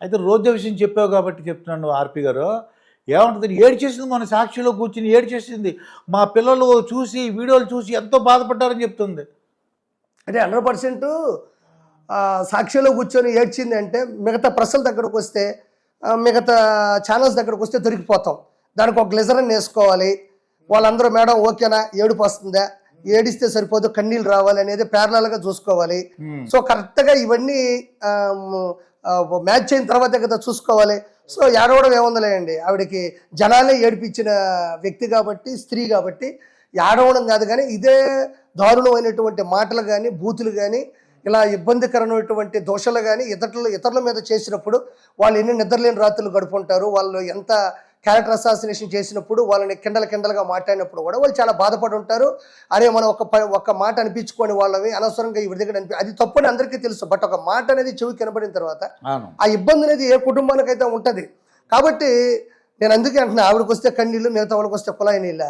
అయితే రోజా విషయం చెప్పావు కాబట్టి చెప్తున్నాను ఆర్పి గారు. ఏమంటుంది, ఏడ్చేసింది, మన సాక్షిలో కూర్చుని ఏడ్చేసింది. మా పిల్లలు చూసి వీడియోలు చూసి ఎంతో బాధపడ్డారని చెప్తుంది. అంటే 100% సాక్షిలో కూర్చొని ఏడ్చింది అంటే మిగతా ప్రెస్ల దగ్గరకు వస్తే మిగతా ఛానల్స్ దగ్గరకు వస్తే దొరికిపోతాం. దానికి ఒక గ్లిజరన్ వేసుకోవాలి. వాళ్ళందరూ మేడం ఓకేనా, ఏడుపు వస్తుందా, ఏడిస్తే సరిపోదు, కన్నీళ్ళు రావాలి అనేది ప్యారలల్గా చూసుకోవాలి. సో కరెక్ట్గా ఇవన్నీ మ్యాచ్ అయిన తర్వాత కదా చూసుకోవాలి. సో ఏడవడం ఏముందలేండి, ఆవిడకి జనాలే ఏడిపించిన వ్యక్తి కాబట్టి, స్త్రీ కాబట్టి ఏడవడం కాదు. కానీ ఇదే దారుణమైనటువంటి మాటలు కానీ, బూతులు కానీ, ఇలా ఇబ్బందికరమైనటువంటి దోషాలు కానీ ఇతరుల మీద చేసినప్పుడు వాళ్ళు ఎన్ని నిద్రలేని రాత్రులు గడుపుంటారు. వాళ్ళు ఎంత క్యారెక్టర్ అసాసినేషన్ చేసినప్పుడు వాళ్ళని కిండలుగా మాట్లాడినప్పుడు కూడా వాళ్ళు చాలా బాధపడి ఉంటారు. అరే మనం ఒక మాట అనిపించుకొని వాళ్ళవి అనవసరంగా ఇవి దగ్గర అది తప్పని అందరికీ తెలుసు. బట్ ఒక మాట అనేది చెవి కనబడిన తర్వాత ఆ ఇబ్బంది అనేది ఏ కుటుంబానికైతే ఉంటుంది. కాబట్టి నేను అందుకే అంటున్నా, ఆవిడకి వస్తే కన్నీళ్ళు, మిగతా వాళ్ళకి వస్తే కుళాయి నీళ్ళ,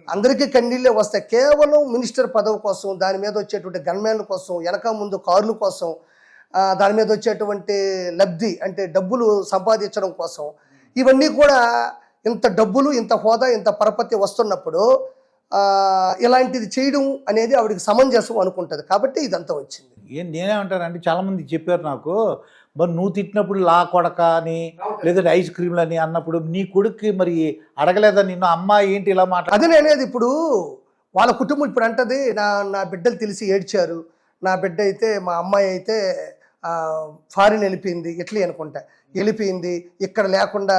అందరికీ కన్నీళ్ళే వస్తాయి. కేవలం మినిస్టర్ పదవి కోసం, దాని మీద వచ్చేటువంటి గన్మ్యాన్ల కోసం, వెనక ముందు కార్ల కోసం, దాని మీద వచ్చేటువంటి లబ్ధి అంటే డబ్బులు సంపాదించడం కోసం, ఇవన్నీ కూడా ఇంత డబ్బులు, ఇంత హోదా, ఇంత పరపతి వస్తున్నప్పుడు ఇలాంటిది చేయడం అనేది ఆవిడకి సమంజసం అనుకుంటుంది. కాబట్టి ఇదంతా వచ్చింది. నేనేమంటానంటే చాలామంది చెప్పారు నాకు, మరి నువ్వు తిట్టినప్పుడు లా కొడక అని లేదంటే ఐస్ క్రీమ్లు అని అన్నప్పుడు నీ కొడుక్కి మరి అడగలేదా నిన్ను, అమ్మ ఏంటి ఇలా మాట? అదే నేనేది ఇప్పుడు వాళ్ళ కుటుంబం ఇప్పుడు అంటది, నా బిడ్డలు తెలిసి ఏడ్చారు, నా బిడ్డ అయితే మా అమ్మాయి అయితే ఫారిన్ వెళ్ళిపోయింది, ఇట్లీ అనుకుంటా వెళ్ళిపోయింది, ఇక్కడ లేకుండా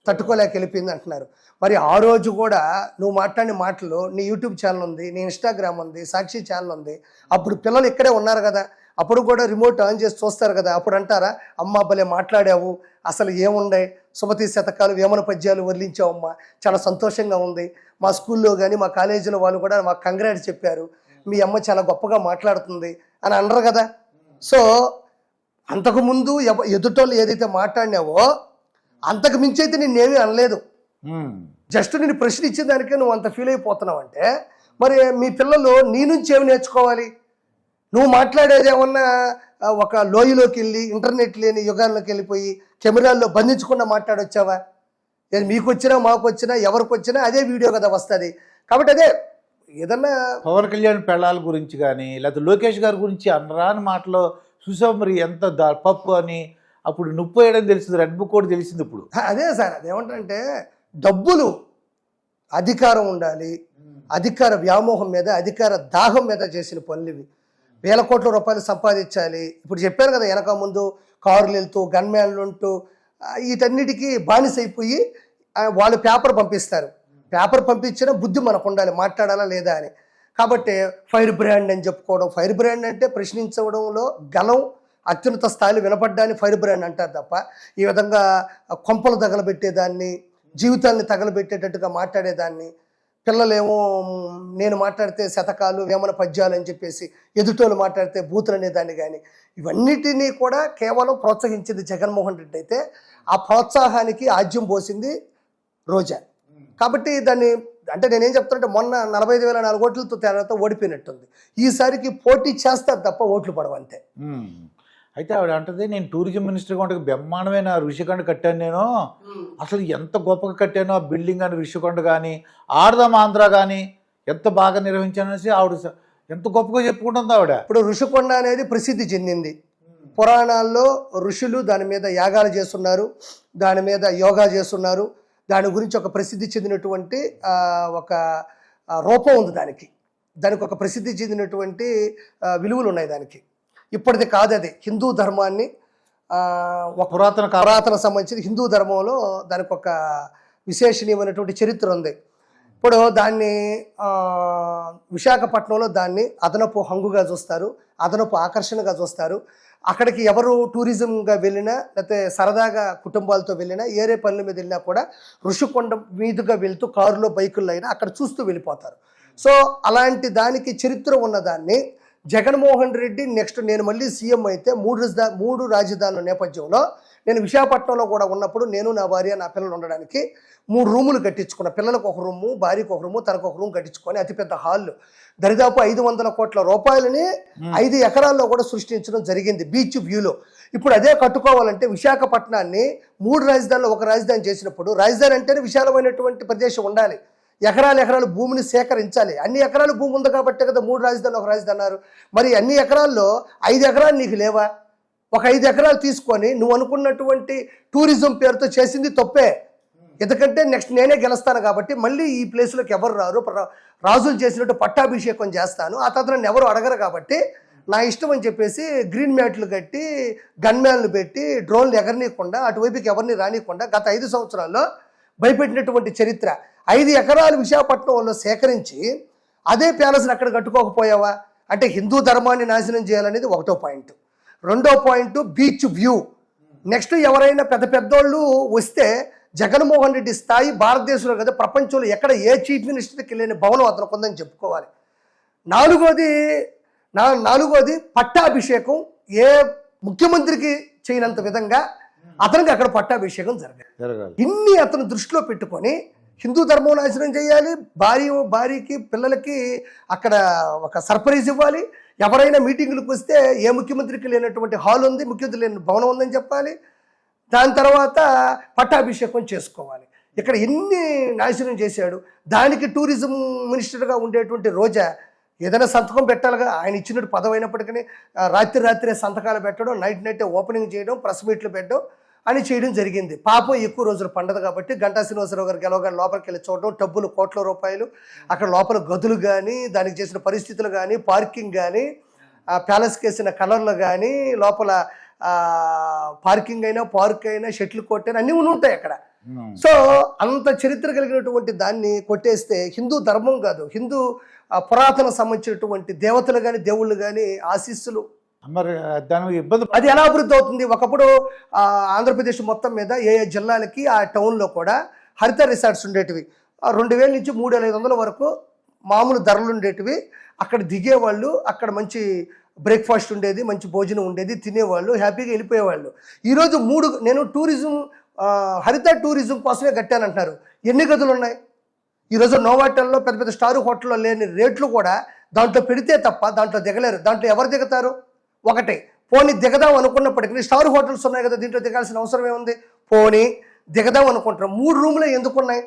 తట్టుకోలేక వెళ్ళిపోయింది అంటున్నారు. మరి ఆ రోజు కూడా నువ్వు మాట్లాడిన మాటలు, నీ యూట్యూబ్ ఛానల్ ఉంది, నీ ఇన్స్టాగ్రామ్ ఉంది, సాక్షి ఛానల్ ఉంది, అప్పుడు పిల్లలు ఇక్కడే ఉన్నారు కదా, అప్పుడు కూడా రిమోట్ ఆన్ చేసి చూస్తారు కదా, అప్పుడు అంటారా అమ్మ భలే మాట్లాడావు, అసలు ఏముండే సుమతి శతకాలు వేమన పద్యాలు వర్లించావమ్మా, చాలా సంతోషంగా ఉంది, మా స్కూల్లో కానీ మా కాలేజీలో వాళ్ళు కూడా మాకు కంగ్రాట్స్ చెప్పారు, మీ అమ్మ చాలా గొప్పగా మాట్లాడుతుంది అని అనరు కదా. సో అంతకుముందు ఎదుటోళ్ళు ఏదైతే మాట్లాడినావో అంతకు మించి అయితే నిన్నేమీ అనలేదు. జస్ట్ నేను ప్రశ్న ఇచ్చిన దానికే నువ్వు అంత ఫీల్ అయిపోతున్నావు అంటే మరి మీ పిల్లలు నీ నుంచి ఏమి నేర్చుకోవాలి? నువ్వు మాట్లాడేది ఏమన్నా ఒక లోయలోకి వెళ్ళి ఇంటర్నెట్ లేని యుగాల్లోకి వెళ్ళిపోయి కెమెరాల్లో బంధించకుండా మాట్లాడొచ్చావా? మీకు వచ్చినా మాకు వచ్చినా ఎవరికి వచ్చినా అదే వీడియో కదా వస్తుంది. కాబట్టి అదే ఏదన్నా పవన్ కళ్యాణ్ పెళ్ళాల గురించి కానీ లేకపోతే లోకేష్ గారి గురించి అనరాని మాటలో చూసావు, మరి ఎంత పప్పు అని అప్పుడు నొప్పి వేయడం తెలిసింది, రెడ్ బుక్ కూడా తెలిసింది. ఇప్పుడు అదే సార్, అదేమంటే డబ్బులు, అధికారం ఉండాలి, అధికార వ్యామోహం మీద, అధికార దాహం మీద చేసిన పనులు ఇవి. వేల కోట్ల రూపాయలు సంపాదించాలి. ఇప్పుడు చెప్పాను కదా, వెనక ముందు కారులు వెళ్తూ గన్మ్యాన్లు ఉంటూ వీటన్నిటికీ బానిసైపోయి వాళ్ళు పేపర్ పంపిస్తారు. పేపర్ పంపించిన బుద్ధి మనకు ఉండాలి, మాట్లాడాలా లేదా అని. కాబట్టి ఫైర్ బ్రాండ్ అని చెప్పుకోవడం, ఫైర్ బ్రాండ్ అంటే ప్రశ్నించడంలో గలం అత్యున్నత స్థాయిలో వినపడ్డాన్ని ఫైర్ బ్రాండ్ అంటారు తప్ప ఈ విధంగా కొంపలు తగలబెట్టేదాన్ని, జీవితాన్ని తగలబెట్టేటట్టుగా మాట్లాడేదాన్ని, పిల్లలేమో నేను మాట్లాడితే శతకాలు వేమన పద్యాలు అని చెప్పేసి ఎదుటోళ్ళు మాట్లాడితే బూతులు అనేదాన్ని కానీ ఇవన్నిటినీ కూడా కేవలం ప్రోత్సహించింది జగన్మోహన్ రెడ్డి అయితే ఆ ప్రోత్సాహానికి ఆజ్యం పోసింది రోజా. కాబట్టి దాన్ని అంటే నేనేం చెప్తానంటే మొన్న 45,004 ఓట్లతో తేడాతో ఓడిపోయినట్టుంది. ఈసారికి పోటీ చేస్తారు తప్ప ఓట్లు పడవంతే. అయితే ఆవిడ అంటది, నేను టూరిజం మినిస్టర్గా ఉంటే బ్రహ్మాండమైన ఋషికొండ కట్టాను, నేను అసలు ఎంత గొప్పగా కట్టానో ఆ బిల్డింగ్ కానీ ఋషికొండ కానీ ఆడదాం ఆంధ్ర కానీ ఎంత బాగా నిర్వహించాననేసి ఆవిడ ఎంత గొప్పగా చెప్పుకుంటుంది ఆవిడ. ఇప్పుడు ఋషికొండ అనేది ప్రసిద్ధి చెందింది. పురాణాల్లో ఋషులు దాని మీద యాగాలు చేస్తున్నారు, దాని మీద యోగా చేస్తున్నారు, దాని గురించి ఒక ప్రసిద్ధి చెందినటువంటి ఒక రూపం ఉంది, దానికి ఒక ప్రసిద్ధి చెందినటువంటి విలువలు ఉన్నాయి దానికి. ఇప్పటిది కాదు, అది హిందూ ధర్మాన్ని ఒక పురాతన సంబంధించిన హిందూ ధర్మంలో దానికి ఒక విశేషణీయమైనటువంటి చరిత్ర ఉంది. ఇప్పుడు దాన్ని విశాఖపట్నంలో దాన్ని అదనపు హంగుగా చూస్తారు, అదనపు ఆకర్షణగా చూస్తారు. అక్కడికి ఎవరు టూరిజంగా వెళ్ళినా లేకపోతే సరదాగా కుటుంబాలతో వెళ్ళినా ఏరే పనుల మీద వెళ్ళినా కూడా ఋషికొండ మీదుగా వెళ్తూ కారులో బైకుల్లో అయినా అక్కడ చూస్తూ వెళ్ళిపోతారు. సో అలాంటి దానికి చరిత్ర ఉన్నదాన్ని జగన్మోహన్ రెడ్డి నెక్స్ట్ నేను మళ్ళీ సీఎం అయితే మూడు రాజధానుల నేపథ్యంలో నేను విశాఖపట్నంలో కూడా ఉన్నప్పుడు నేను నా భార్య నా పిల్లలు ఉండడానికి 3 రూములు కట్టించుకున్న, పిల్లలకు ఒక రూము, భార్యకు ఒక రూము, తనకు ఒక రూమ్ కట్టించుకొని అతిపెద్ద హాళ్ళు దరిదాపు 500 కోట్ల రూపాయలని 5 ఎకరాల్లో కూడా సృష్టించడం జరిగింది బీచ్ వ్యూలో. ఇప్పుడు అదే కట్టుకోవాలంటే విశాఖపట్నాన్ని 3 రాజధానులు ఒక రాజధాని చేసినప్పుడు, రాజధాని అంటేనే విశాలమైనటువంటి ప్రదేశం ఉండాలి, ఎకరాలు భూమిని సేకరించాలి. అన్ని ఎకరాలు భూమి ఉంది కాబట్టి కదా 3 రాజధానులు ఒక రాజధాని అన్నారు. మరి అన్ని ఎకరాల్లో 5 ఎకరాలు నీకు లేవా? ఒక 5 ఎకరాలు తీసుకొని నువ్వు అనుకున్నటువంటి టూరిజం పేరుతో చేసింది తప్పే. ఎందుకంటే నెక్స్ట్ నేనే గెలుస్తాను కాబట్టి మళ్ళీ ఈ ప్లేస్లోకి ఎవరు రారు, రాజులు చేసినట్టు పట్టాభిషేకం చేస్తాను, ఆ తర్వాత నన్ను ఎవరు అడగరు కాబట్టి నా ఇష్టం అని చెప్పేసి గ్రీన్ మ్యాట్లు కట్టి గన్మ్యాన్లు పెట్టి డ్రోన్లు ఎగరనీయకుండా అటువైపుకి ఎవరిని రానియకుండా గత 5 సంవత్సరాల్లో భయపెట్టినటువంటి చరిత్ర. 5 ఎకరాలు విశాఖపట్నంలో సేకరించి అదే ప్యాలెస్ని అక్కడ కట్టుకోకపోయావా అంటే హిందూ ధర్మాన్ని నాశనం చేయాలనేది ఒకటో పాయింట్. రెండో పాయింట్ బీచ్ వ్యూ. నెక్స్ట్ ఎవరైనా పెద్దోళ్ళు వస్తే జగన్మోహన్ రెడ్డి స్థాయి భారతదేశంలో కదా ప్రపంచంలో ఎక్కడ ఏ చీఫ్ మినిస్టర్కి వెళ్ళిన భవనం అతనికి ఉందని చెప్పుకోవాలి. నాలుగోది పట్టాభిషేకం ఏ ముఖ్యమంత్రికి చేయనంత విధంగా అతనికి అక్కడ పట్టాభిషేకం జరగాలి. ఇన్ని అతను దృష్టిలో పెట్టుకొని హిందూ ధర్మం నాశనం చేయాలి, భార్యకి పిల్లలకి అక్కడ ఒక సర్ప్రైజ్ ఇవ్వాలి, ఎవరైనా మీటింగులకు వస్తే ఏ ముఖ్యమంత్రికి లేనటువంటి హాల్ ఉంది, ముఖ్యమంత్రి లేని భవనం ఉందని చెప్పాలి, దాని తర్వాత పట్టాభిషేకం చేసుకోవాలి. ఇక్కడ ఎన్ని నాశనం చేశాడు. దానికి టూరిజం మినిస్టర్గా ఉండేటువంటి రోజా ఏదైనా సంతకం పెట్టాలిగా, ఆయన ఇచ్చినట్టు పదవి అయినప్పటికీ రాత్రే సంతకాలు పెట్టడం, నైటే ఓపెనింగ్ చేయడం, ప్రెస్ మీట్లు పెట్టడం అని చేయడం జరిగింది. పాపం ఎక్కువ రోజులు పండదు కాబట్టి గంటా శ్రీనివాసరావు గారు గెలవగానే లోపలికి వెళ్ళి చూడడం, డబ్బులు కోట్ల రూపాయలు, అక్కడ లోపల గదులు కానీ, దానికి చేసిన పరిస్థితులు కానీ, పార్కింగ్ కానీ, ప్యాలెస్కి వేసిన కలర్లు కానీ, లోపల పార్కింగ్ అయినా పార్క్ అయినా షెటిల్ కోర్ట్ అయినా అన్నీ ఉంటాయి అక్కడ. సో అంత చరిత్ర కలిగినటువంటి దాన్ని కొట్టేస్తే హిందూ ధర్మం కాదు, హిందూ పురాతన సంబంధించినటువంటి దేవతలు కానీ దేవుళ్ళు కానీ ఆశీస్సులు మరి దాని ఇబ్బంది అది ఎలా అభివృద్ధి అవుతుంది. ఒకప్పుడు ఆంధ్రప్రదేశ్ మొత్తం మీద ఏ జిల్లాలకి ఆ టౌన్లో కూడా హరిత రిసార్ట్స్ ఉండేటివి. 2000 నుంచి 3500 వరకు మామూలు ధరలు ఉండేటివి. అక్కడ దిగేవాళ్ళు, అక్కడ మంచి బ్రేక్ఫాస్ట్ ఉండేది, మంచి భోజనం ఉండేది, తినేవాళ్ళు, హ్యాపీగా వెళ్ళిపోయేవాళ్ళు. ఈరోజు నేను టూరిజం హరిత టూరిజం కోసమే కట్టానంటున్నారు. ఎన్ని గదులు ఉన్నాయి ఈరోజు? నోవాటల్లో పెద్ద స్టార్ హోటల్లో లేని రేట్లు కూడా దాంట్లో పెడితే తప్ప దాంట్లో దిగలేరు. దాంట్లో ఎవరు దిగుతారు? ఒకటే పోనీ దిగదాం అనుకున్నప్పటికీ స్టార్ హోటల్స్ ఉన్నాయి కదా, దీంట్లో దిగాల్సిన అవసరం ఏముంది? పోనీ దిగదాం అనుకుంటారు. 3 రూములే ఎందుకున్నాయి?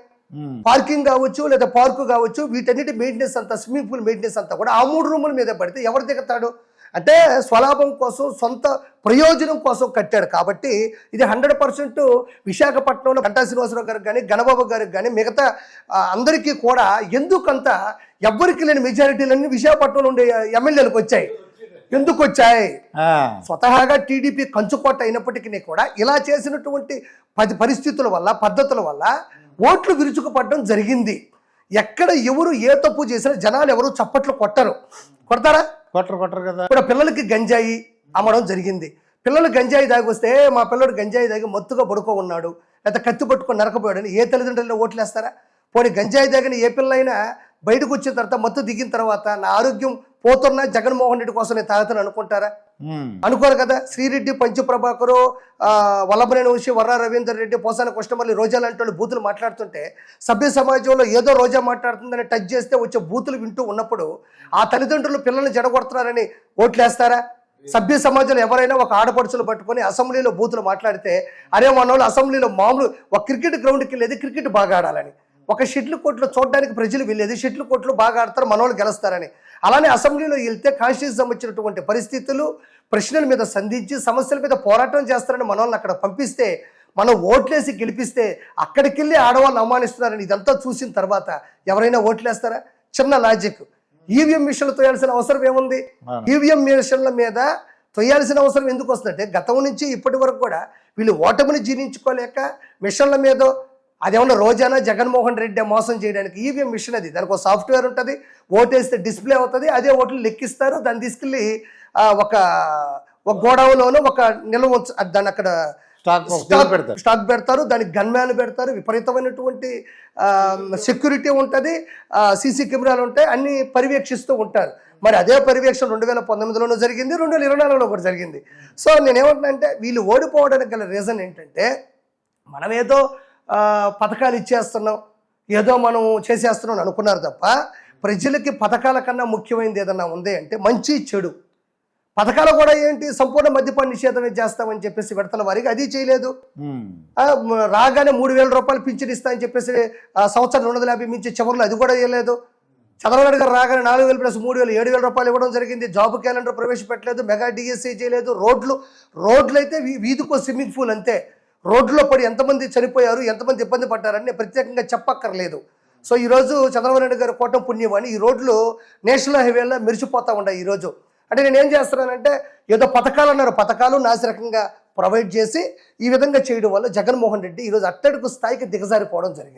పార్కింగ్ కావచ్చు లేదా పార్కు కావచ్చు, వీటన్నిటి మెయింటెనెన్స్ అంతా, స్విమ్మింగ్ పూల్ మెయింటెనెన్స్ అంతా కూడా ఆ 3 రూముల మీద పడితే ఎవరు దిగుతాడు? అంటే స్వలాభం కోసం, సొంత ప్రయోజనం కోసం కట్టాడు. కాబట్టి ఇది 100% విశాఖపట్నంలో గంటా శ్రీనివాసరావు గారికి కానీ, గణబాబు గారికి కానీ, మిగతా అందరికీ కూడా ఎందుకంత ఎవ్వరికి లేని మెజారిటీలన్నీ విశాఖపట్నంలో ఉండే ఎమ్మెల్యేలకు వచ్చాయి. ఎందుకు వచ్చాయి? స్వతహాగా టీడీపీ కంచుకోట అయినప్పటికీ కూడా ఇలా చేసినటువంటి పరిస్థితుల వల్ల, పద్ధతుల వల్ల ఓట్లు విరుచుకుపడడం జరిగింది. ఎక్కడ ఎవరు ఏ తప్పు చేసినా జనాలు ఎవరు చప్పట్లు కొడతారా? కొట్టరు కదా. ఇప్పుడు పిల్లలకి గంజాయి అమ్మడం జరిగింది. పిల్లలు గంజాయి దాగి వస్తే మా పిల్లడు గంజాయి దాగి మత్తుగా పడుకో ఉన్నాడు, లేదా కత్తి పట్టుకొని నరకపోయాడని ఏ తల్లిదండ్రులు ఓట్లేస్తారా? పోనీ గంజాయి దాగిన ఏ పిల్లైనా బయటకు వచ్చిన తర్వాత, మత్తు దిగిన తర్వాత నా ఆరోగ్యం పోతున్నా జగన్మోహన్ రెడ్డి కోసం నేను తాగుతాను అనుకుంటారా? అనుకోరు కదా. శ్రీరెడ్డి, పంచుప్రభాకరు, వల్లభనేని వంశీ, వర్రా రవీందర్ రెడ్డి, పోసాన కృష్ణమల్లి, రోజా లాంటి వాళ్ళు బూతులు మాట్లాడుతుంటే సభ్య సమాజంలో ఏదో రోజా మాట్లాడుతుందని టచ్ చేస్తే వచ్చే బూతులు వింటూ ఉన్నప్పుడు ఆ తల్లిదండ్రులు పిల్లల్ని జడగొడుతున్నారని ఓట్లేస్తారా? సభ్య సమాజంలో ఎవరైనా ఒక ఆడపడుచులు పట్టుకొని అసెంబ్లీలో బూతులు మాట్లాడితే, అరే మన వాళ్ళు అసెంబ్లీలో మామూలు ఒక క్రికెట్ గ్రౌండ్కి వెళ్ళేది క్రికెట్ బాగా ఆడాలని, ఒక షటిల్ కోర్టులో చూడడానికి ప్రజలు వెళ్ళేది షటిల్ కోర్టులో బాగా ఆడతారు, మనోళ్ళు గెలుస్తారని. అలానే అసెంబ్లీలో వెళ్తే కాన్స్టిట్యూషన్ సంబంధించినటువంటి పరిస్థితులు, ప్రశ్నల మీద సంధించి సమస్యల మీద పోరాటం చేస్తారని మనోళ్ళని అక్కడ పంపిస్తే, మనం ఓట్లేసి గెలిపిస్తే అక్కడికి వెళ్ళి ఆడవాళ్ళు అవమానిస్తున్నారని ఇదంతా చూసిన తర్వాత ఎవరైనా ఓట్లేస్తారా? చిన్న లాజిక్. ఈవీఎం మిషన్లు తోయాల్సిన అవసరం ఏముంది? ఈవీఎం మిషన్ల మీద తొయ్యాల్సిన అవసరం ఎందుకు వస్తుందంటే, గతం నుంచి ఇప్పటి వరకు కూడా వీళ్ళు ఓటమిని జీర్ణించుకోలేక మిషన్ల మీద, అదేమన్నా రోజానా జగన్మోహన్ రెడ్డి మోసం చేయడానికి ఈవీఎం మిషన్ అది, దానికి ఒక సాఫ్ట్వేర్ ఉంటుంది, ఓటేస్తే డిస్ప్లే అవుతుంది, అదే ఓట్లు లెక్కిస్తారు, దాన్ని తీసుకెళ్ళి ఒక గోడౌన్లోనూ ఒక నిల్వ దాన్ని అక్కడ స్టాక్ పెడతారు, దానికి గన్మ్యాన్ పెడతారు, విపరీతమైనటువంటి సెక్యూరిటీ ఉంటుంది, సీసీ కెమెరాలు ఉంటాయి, అన్ని పర్యవేక్షిస్తూ ఉంటారు. మరి అదే పర్యవేక్షణ 2019లోనూ జరిగింది, 2024లో కూడా జరిగింది. సో నేనేమంటున్నా అంటే వీళ్ళు ఓడిపోవడానికి గల రీజన్ ఏంటంటే మనం ఏదో పథకాలు ఇచ్చేస్తున్నాం, ఏదో మనం చేసేస్తున్నాం అనుకున్నారు తప్ప ప్రజలకి పథకాల కన్నా ముఖ్యమైనది ఏదన్నా ఉంది అంటే మంచి చెడు. పథకాలు కూడా ఏంటి, సంపూర్ణ మద్యపాన నిషేధం చేస్తామని చెప్పేసి విడతల వారికి అది చేయలేదు. రాగానే 3,000 రూపాయలు పింఛన్ ఇస్తామని చెప్పేసి సంవత్సరం 250 మించి చివరిలో అది కూడా చేయలేదు. చంద్రబాబు నాయుడు గారు రాగానే 4,000 ప్లస్ 3,000 7,000 రూపాయలు ఇవ్వడం జరిగింది. జాబ్ క్యాలెండర్ ప్రవేశపెట్టలేదు, మెగా డిఎస్సీ చేయలేదు. రోడ్లు అయితే వీధికో స్విమ్మింగ్ పూల్ అంతే. రోడ్లో పడి ఎంతమంది చనిపోయారు, ఎంతమంది ఇబ్బంది పడ్డారని ప్రత్యేకంగా చెప్పక్కర్లేదు. సో ఈరోజు చంద్రబాబు నాయుడు గారు కోటం పుణ్యమని ఈ రోడ్లు నేషనల్ హైవేలో మెరిచిపోతూ ఉన్నాయి ఈరోజు. అంటే నేను ఏం చేస్తున్నానంటే ఏదో పథకాలు అన్నారు, పథకాలు నాసిరకంగా ప్రొవైడ్ చేసి ఈ విధంగా చేయడం వల్ల జగన్మోహన్ రెడ్డి ఈరోజు అట్టడుగు స్థాయికి దిగజారిపోవడం జరిగింది.